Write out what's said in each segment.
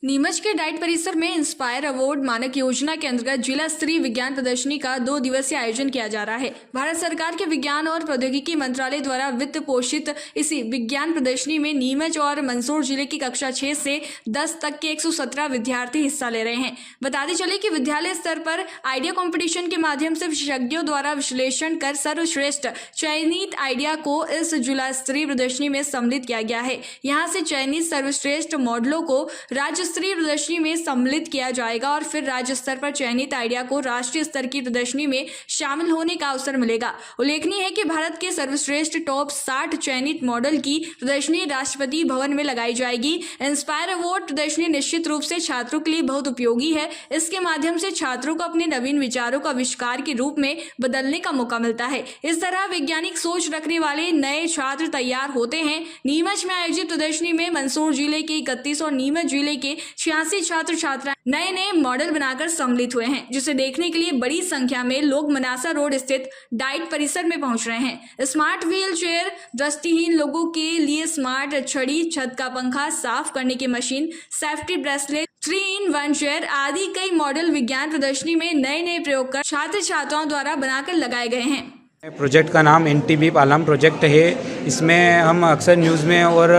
नीमच के डाइट परिसर में इंस्पायर अवार्ड मानक योजना के अंतर्गत जिला स्तरीय विज्ञान प्रदर्शनी का 2 दिवसीय आयोजन किया जा रहा है। भारत सरकार के विज्ञान और प्रौद्योगिकी मंत्रालय द्वारा वित्त पोषित इसी विज्ञान प्रदर्शनी में नीमच और मंदसौर जिले की कक्षा 6 से 10 तक के 117 विद्यार्थी हिस्सा ले रहे हैं। बताते चले कि विद्यालय स्तर पर आइडिया कंपटीशन के माध्यम से विशेषज्ञों द्वारा विश्लेषण कर सर्वश्रेष्ठ चयनित आइडिया को इस जिला स्तरीय प्रदर्शनी में सम्मिलित किया गया है। यहाँ से चयनित सर्वश्रेष्ठ मॉडलों को राज्य स्तरीय प्रदर्शनी में सम्मिलित किया जाएगा और फिर राज्य स्तर पर चयनित आइडिया को राष्ट्रीय स्तर की प्रदर्शनी में शामिल होने का अवसर मिलेगा। उल्लेखनीय है कि भारत के सर्वश्रेष्ठ टॉप 60 चयनित मॉडल की प्रदर्शनी राष्ट्रपति भवन में लगाई जाएगी। इंस्पायर अवार्ड प्रदर्शनी निश्चित रूप से छात्रों के लिए बहुत उपयोगी है। इसके माध्यम से छात्रों को अपने नवीन विचारों का आविष्कार के रूप में बदलने का मौका मिलता है। इस तरह वैज्ञानिक सोच रखने वाले नए छात्र तैयार होते हैं। नीमच में आयोजित प्रदर्शनी में मंदसौर जिले के 31 और नीमच जिले के 86 छात्र छात्राएं नए मॉडल बनाकर सम्मिलित हुए हैं, जिसे देखने के लिए बड़ी संख्या में लोग मनासा रोड स्थित डाइट परिसर में पहुंच रहे हैं। स्मार्ट व्हील चेयर, दृष्टिहीन लोगों के लिए स्मार्ट छड़ी, छत का पंखा साफ करने की machine, safety bracelet, 3-in-1 chair आदि कई मॉडल विज्ञान प्रदर्शनी में नए प्रयोग कर छात्र छात्राओं द्वारा बनाकर लगाए गए हैं। प्रोजेक्ट का नाम NTB पालम प्रोजेक्ट है। इसमें हम अक्सर न्यूज़ में और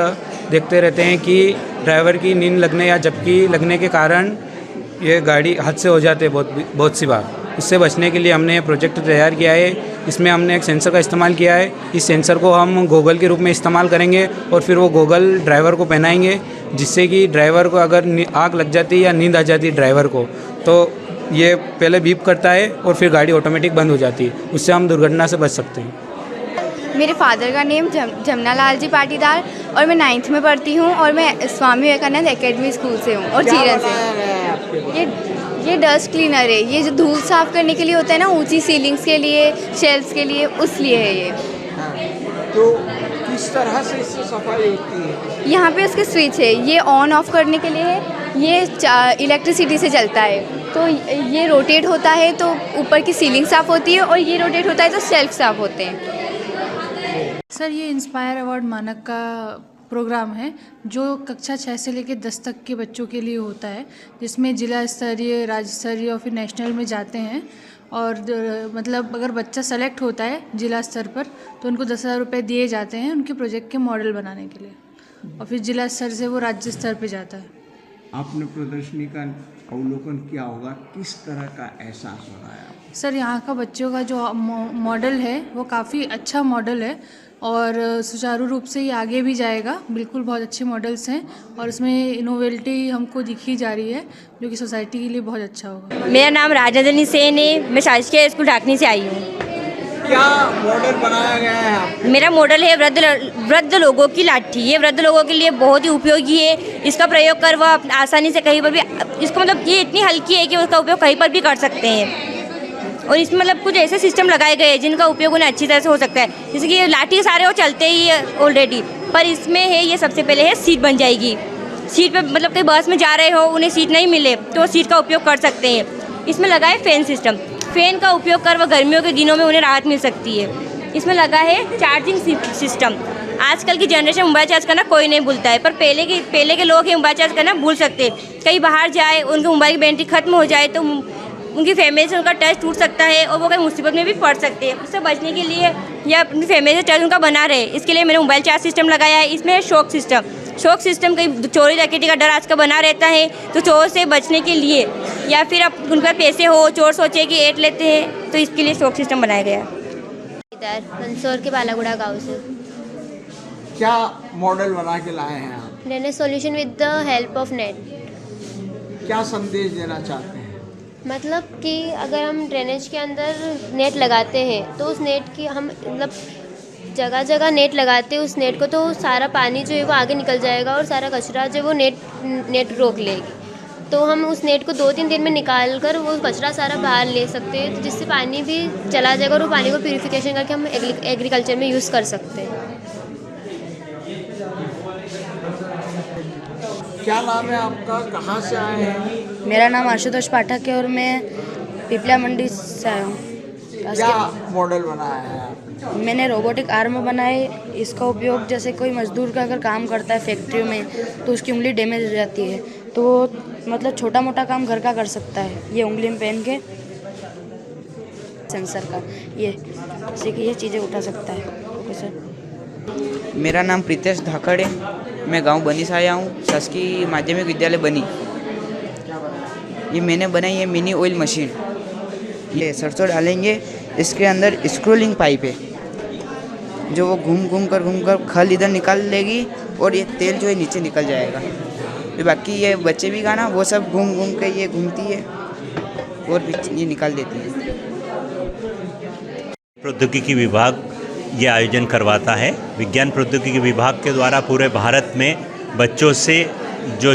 देखते रहते हैं कि ड्राइवर की नींद लगने या झपकी लगने के कारण ये गाड़ी हादसे हो जाते हैं बहुत सी बार। इससे बचने के लिए हमने ये प्रोजेक्ट तैयार किया है। इसमें हमने एक सेंसर का इस्तेमाल किया है। इस सेंसर को हम गॉगल के रूप में इस्तेमाल करेंगे और फिर वो गॉगल ड्राइवर को पहनाएंगे, जिससे कि ड्राइवर को अगर आग लग जाती है या नींद आ जाती है ड्राइवर को, तो ये पहले बीप करता है और फिर गाड़ी ऑटोमेटिक बंद हो जाती है। उससे हम दुर्घटना से बच सकते हैं। मेरे फादर का नेम जमुना लाल जी पाटीदार और मैं 9th में पढ़ती हूँ और मैं स्वामी विवेकानंद एकेडमी स्कूल से हूँ और जीरन से। ये डस्ट क्लीनर है। ये जो धूल साफ़ करने के लिए होता है ना, ऊंची सीलिंग्स के लिए, शेल्फ्स के लिए, उस लिए है ये। तो किस तरह से इससे सफाई होती है? यहाँ पे उसके स्विच है। ये ऑन ऑफ करने के लिए है। ये इलेक्ट्रिसिटी से चलता है। तो ये रोटेट होता है तो ऊपर की सीलिंग साफ़ होती है और ये रोटेट होता है तो शेल्फ साफ़ होते हैं। सर, ये इंस्पायर अवार्ड मानक का प्रोग्राम है जो कक्षा 6 से लेकर 10 तक के बच्चों के लिए होता है, जिसमें जिला स्तरीय, राज्य स्तरीय और फिर नेशनल में जाते हैं। और मतलब अगर बच्चा सेलेक्ट होता है जिला स्तर पर तो उनको 10,000 रुपये दिए जाते हैं उनके प्रोजेक्ट के मॉडल बनाने के लिए, और फिर जिला स्तर से वो राज्य स्तर पर जाता है। आपने प्रदर्शनी का अवलोकन किया होगा, किस तरह का एहसास हो रहा है? सर, यहाँ का बच्चों का जो मॉडल है वो काफ़ी अच्छा मॉडल है और सुचारू रूप से ये आगे भी जाएगा। बिल्कुल बहुत अच्छे मॉडल्स हैं और इसमें इनोवेटिविटी हमको दिखी जा रही है, जो कि सोसाइटी के लिए बहुत अच्छा होगा। मेरा नाम राजनंदिनी सेन है। मैं शासकीय स्कूल ढाकनी से आई हूँ। क्या मॉडल बनाया गया है? मेरा मॉडल है वृद्ध लोगों की लाठी। ये वृद्ध लोगों के लिए बहुत ही उपयोगी है। इसका प्रयोग कर वह आसानी से कहीं पर भी, इसको मतलब ये इतनी हल्की है कि उसका उपयोग कहीं पर भी कर सकते हैं। और इसमें मतलब कुछ ऐसे सिस्टम लगाए गए हैं जिनका उपयोग उन्हें अच्छी तरह से हो सकता है। जैसे कि ये लाठी सारे वो चलते ही है ऑलरेडी, पर इसमें है ये सबसे पहले है सीट बन जाएगी। सीट पे मतलब कहीं बस में जा रहे हो, उन्हें सीट नहीं मिले तो सीट का उपयोग कर सकते हैं। इसमें लगा है फैन सिस्टम। फैन का उपयोग कर वह गर्मियों के दिनों में उन्हें राहत मिल सकती है। इसमें लगा है चार्जिंग सिस्टम। आजकल की जनरेशन मोबाइल चार्ज करना कोई नहीं भूलता है, पर पहले के लोग मोबाइल चार्ज करना भूल सकते हैं। कहीं बाहर जाए, उनके मोबाइल की बैटरी खत्म हो जाए तो उनकी फैमिली से उनका टच टूट सकता है और वो कहीं मुसीबत में भी पड़ सकते हैं। उससे बचने के लिए या अपनी फैमिली से टच उनका बना रहे, इसके लिए मैंने मोबाइल चार्ज सिस्टम लगाया है। इसमें शॉक सिस्टम कहीं चोरी डकैती का डर आज का बना रहता है, तो चोर से बचने के लिए या फिर अब उनके पैसे हो, चोर सोचे कि ऐंठ लेते हैं, तो इसके लिए शॉक सिस्टम बनाया गया। इधर मंदसौर के बालागुड़ा गाँव से। क्या मॉडल बना के लाए हैं आप? Drainage solution with the help of net. क्या संदेश देना चाहते हैं? मतलब कि अगर हम ड्रेनेज के अंदर नेट लगाते हैं तो उस नेट की हम मतलब जगह जगह नेट लगाते हैं उस नेट को, तो सारा पानी जो है वो आगे निकल जाएगा और सारा कचरा जो वो नेट रोक लेगी। तो हम उस नेट को 2-3 दिन में निकाल कर वो कचरा सारा बाहर ले सकते हैं, तो जिससे पानी भी चला जाएगा और वो पानी को प्यूरिफिकेशन करके हम एग्रीकल्चर में यूज़ कर सकते हैं। क्या नाम है आपका? कहाँ से आए हैं? मेरा नाम आशुतोष पाठक है और मैं पिपला मंडी से आया हूँ। क्या मॉडल बनाया है आप? मैंने रोबोटिक आर्म बनाए। इसका उपयोग जैसे कोई मजदूर का अगर काम करता है फैक्ट्री में तो उसकी उंगली डैमेज हो जाती है, तो वो मतलब छोटा मोटा काम घर का कर सकता है, ये उंगली में पहन के सेंसर का ये जैसे कि ये चीज़ें उठा सकता है। Okay sir. मेरा नाम प्रीतेश धाकड़ है, मैं गांव बनी से आया हूँ, शासकीय माध्यमिक विद्यालय बनी। ये मैंने बनाई है मिनी ऑयल मशीन। ये सरसों डालेंगे, इसके अंदर स्क्रोलिंग पाइप है जो वो घूम कर खल इधर निकाल लेगी और ये तेल जो है नीचे निकल जाएगा। फिर बाकी ये बच्चे भी गाना वो सब घूम के ये घूमती है और ये निकाल देती है। प्रौद्योगिकी विभाग ये आयोजन करवाता है। विज्ञान प्रौद्योगिकी विभाग के द्वारा पूरे भारत में बच्चों से जो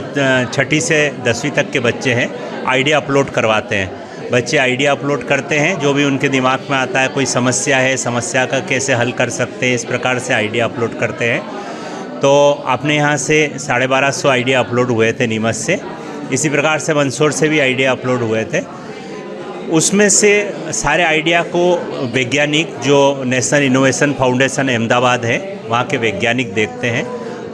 6ठी से 10वीं तक के बच्चे हैं आइडिया अपलोड करवाते हैं। बच्चे आइडिया अपलोड करते हैं, जो भी उनके दिमाग में आता है, कोई समस्या है, समस्या का कैसे हल कर सकते हैं, इस प्रकार से आइडिया अपलोड करते हैं। तो अपने यहाँ से 1250 आइडिया अपलोड हुए थे नीमच से, इसी प्रकार से मंदसौर से भी आइडिया अपलोड हुए थे। उसमें से सारे आइडिया को वैज्ञानिक जो नेशनल इनोवेशन फाउंडेशन अहमदाबाद है वहाँ के वैज्ञानिक देखते हैं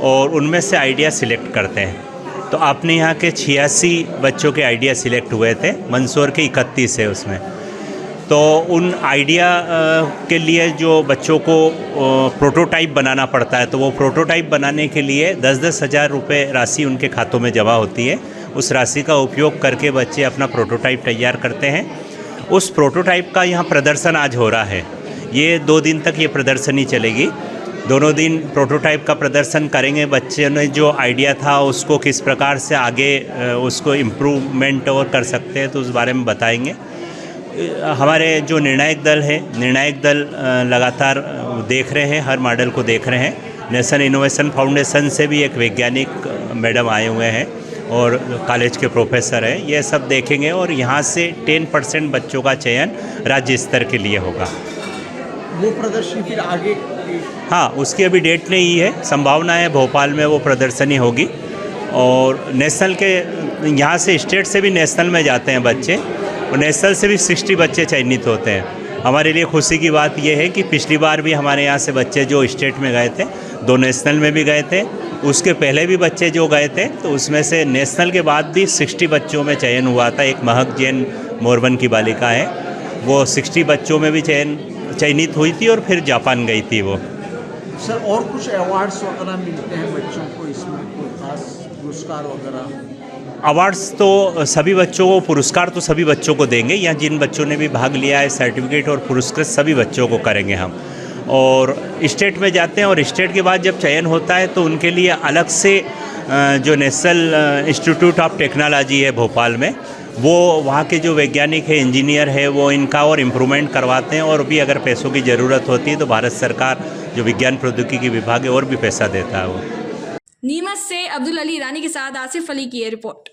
और उनमें से आइडिया सिलेक्ट करते हैं। तो अपने यहाँ के 86 बच्चों के आइडिया सिलेक्ट हुए थे, मंदसौर के 31 है उसमें। तो उन आइडिया के लिए जो बच्चों को प्रोटोटाइप बनाना पड़ता है, तो वो प्रोटोटाइप बनाने के लिए 10-10 हज़ार रुपये राशि उनके खातों में जमा होती है। उस राशि का उपयोग करके बच्चे अपना प्रोटोटाइप तैयार करते हैं। उस प्रोटोटाइप का यहाँ प्रदर्शन आज हो रहा है। ये 2 दिन तक ये प्रदर्शनी चलेगी। दोनों दिन प्रोटोटाइप का प्रदर्शन करेंगे। बच्चे ने जो आइडिया था उसको किस प्रकार से आगे उसको इम्प्रूवमेंट और कर सकते हैं, तो उस बारे में बताएंगे। हमारे जो निर्णायक दल है, निर्णायक दल लगातार देख रहे हैं, हर मॉडल को देख रहे हैं। नेशनल इनोवेशन फाउंडेशन से भी एक वैज्ञानिक मैडम आए हुए हैं और कॉलेज के प्रोफेसर हैं, ये सब देखेंगे और यहाँ से 10% बच्चों का चयन राज्य स्तर के लिए होगा। वो प्रदर्शनी फिर आगे? हाँ, उसकी अभी डेट नहीं है, संभावना है भोपाल में वो प्रदर्शनी होगी। और नेशनल के यहाँ से स्टेट से भी नेशनल में जाते हैं बच्चे, और नेशनल से भी 60 बच्चे चयनित होते हैं। हमारे लिए खुशी की बात यह है कि पिछली बार भी हमारे यहाँ से बच्चे जो स्टेट में गए थे, 2 नेशनल में भी गए थे, उसके पहले भी बच्चे जो गए थे, तो उसमें से नेशनल के बाद भी 60 बच्चों में चयन हुआ था। एक महक जैन मोरबन की बालिका है, वो 60 बच्चों में भी चयनित हुई थी और फिर जापान गई थी वो। सर, और कुछ अवार्ड्स वगैरह मिलते हैं बच्चों को इसमें, कोई खास पुरस्कार वगैरह? अवार्ड्स तो सभी बच्चों को, पुरस्कार तो सभी बच्चों को देंगे। यहाँ जिन बच्चों ने भी भाग लिया है, सर्टिफिकेट और पुरस्कृत सभी बच्चों को करेंगे हम। और स्टेट में जाते हैं और स्टेट के बाद जब चयन होता है तो उनके लिए अलग से जो नेशनल इंस्टीट्यूट ऑफ टेक्नोलॉजी है भोपाल में, वो वहाँ के जो वैज्ञानिक है, इंजीनियर है, वो इनका और इम्प्रूवमेंट करवाते हैं। और भी अगर पैसों की ज़रूरत होती है तो भारत सरकार जो विज्ञान प्रौद्योगिकी विभाग है और भी पैसा देता है वो। नीमच से अब्दुल अली ईरानी के साथ आसिफ अली की ये रिपोर्ट।